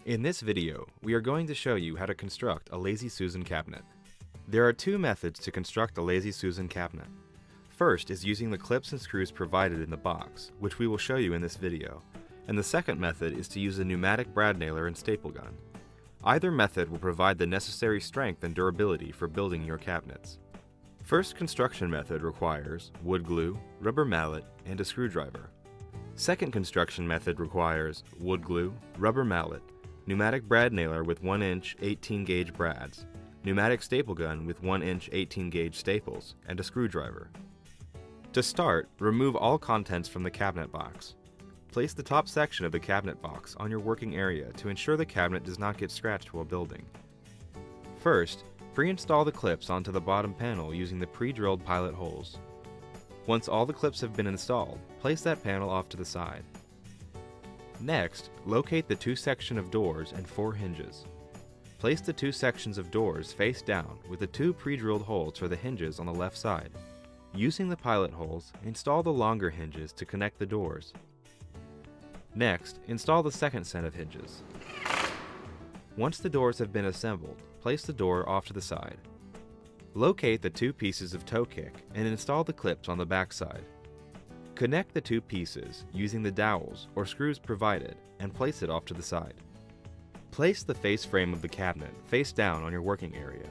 In this video, we are going to show you how to construct a Lazy Susan cabinet. There are two methods to construct a Lazy Susan cabinet. First is using the clips and screws provided in the box, which we will show you in this video, and the second method is to use a pneumatic brad nailer and staple gun. Either method will provide the necessary strength and durability for building your cabinets. First construction method requires wood glue, rubber mallet, and a screwdriver. Second construction method requires wood glue, rubber mallet, pneumatic brad nailer with 1-inch 18-gauge brads, pneumatic staple gun with 1-inch 18-gauge staples, and a screwdriver. To start, remove all contents from the cabinet box. Place the top section of the cabinet box on your working area to ensure the cabinet does not get scratched while building. First, pre-install the clips onto the bottom panel using the pre-drilled pilot holes. Once all the clips have been installed, place that panel off to the side. Next, locate the two sections of doors and 4 hinges. Place the two sections of doors face down with the two pre-drilled holes for the hinges on the left side. Using the pilot holes, install the longer hinges to connect the doors. Next, install the second set of hinges. Once the doors have been assembled, place the door off to the side. Locate the two pieces of toe kick and install the clips on the back side. Connect the two pieces using the dowels or screws provided and place it off to the side. Place the face frame of the cabinet face down on your working area.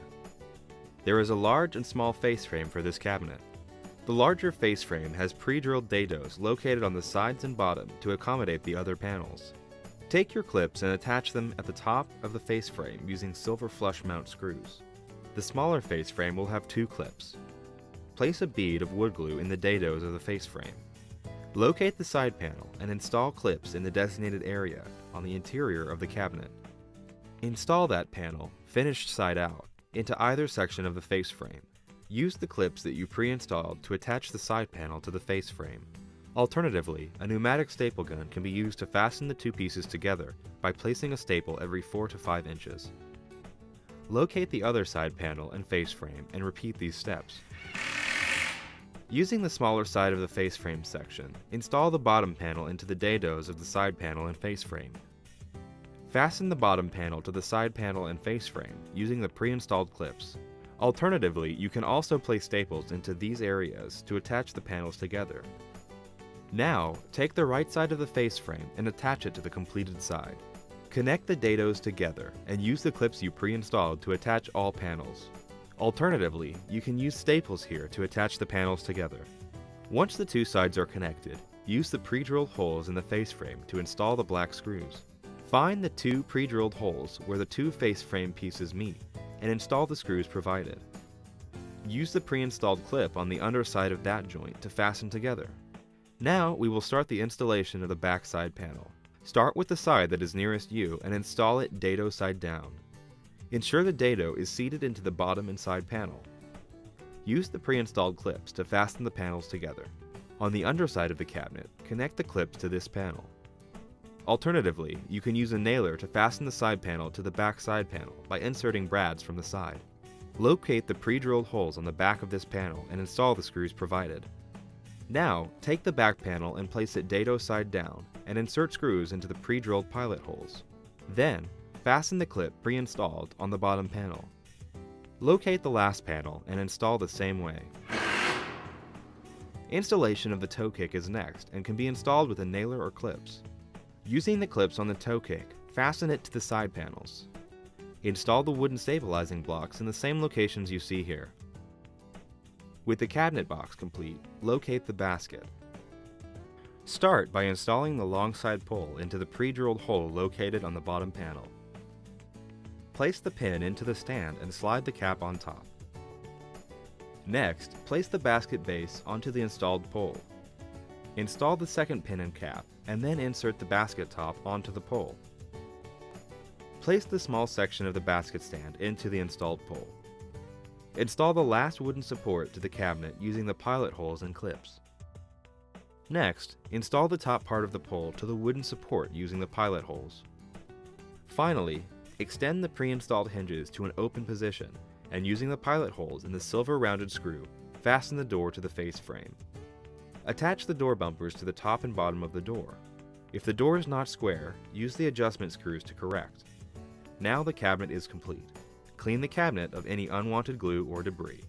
There is a large and small face frame for this cabinet. The larger face frame has pre-drilled dados located on the sides and bottom to accommodate the other panels. Take your clips and attach them at the top of the face frame using silver flush mount screws. The smaller face frame will have 2 clips. Place a bead of wood glue in the dados of the face frame. Locate the side panel and install clips in the designated area on the interior of the cabinet. Install that panel, finished side out, into either section of the face frame. Use the clips that you pre-installed to attach the side panel to the face frame. Alternatively, a pneumatic staple gun can be used to fasten the two pieces together by placing a staple every 4 to 5 inches. Locate the other side panel and face frame and repeat these steps. Using the smaller side of the face frame section, install the bottom panel into the dados of the side panel and face frame. Fasten the bottom panel to the side panel and face frame using the pre-installed clips. Alternatively, you can also place staples into these areas to attach the panels together. Now, take the right side of the face frame and attach it to the completed side. Connect the dados together and use the clips you pre-installed to attach all panels. Alternatively, you can use staples here to attach the panels together. Once the two sides are connected, use the pre-drilled holes in the face frame to install the black screws. Find the 2 pre-drilled holes where the 2 face frame pieces meet and install the screws provided. Use the pre-installed clip on the underside of that joint to fasten together. Now we will start the installation of the back side panel. Start with the side that is nearest you and install it dado side down. Ensure the dado is seated into the bottom and side panel. Use the pre-installed clips to fasten the panels together. On the underside of the cabinet, connect the clips to this panel. Alternatively, you can use a nailer to fasten the side panel to the back side panel by inserting brads from the side. Locate the pre-drilled holes on the back of this panel and install the screws provided. Now, take the back panel and place it dado side down and insert screws into the pre-drilled pilot holes. Then, fasten the clip pre-installed on the bottom panel. Locate the last panel and install the same way. Installation of the toe kick is next and can be installed with a nailer or clips. Using the clips on the toe kick, fasten it to the side panels. Install the wooden stabilizing blocks in the same locations you see here. With the cabinet box complete, locate the basket. Start by installing the long side pole into the pre-drilled hole located on the bottom panel. Place the pin into the stand and slide the cap on top. Next, place the basket base onto the installed pole. Install the second pin and cap, and then insert the basket top onto the pole. Place the small section of the basket stand into the installed pole. Install the last wooden support to the cabinet using the pilot holes and clips. Next, install the top part of the pole to the wooden support using the pilot holes. Finally, extend the pre-installed hinges to an open position and using the pilot holes in the silver rounded screw, fasten the door to the face frame. Attach the door bumpers to the top and bottom of the door. If the door is not square, use the adjustment screws to correct. Now the cabinet is complete. Clean the cabinet of any unwanted glue or debris.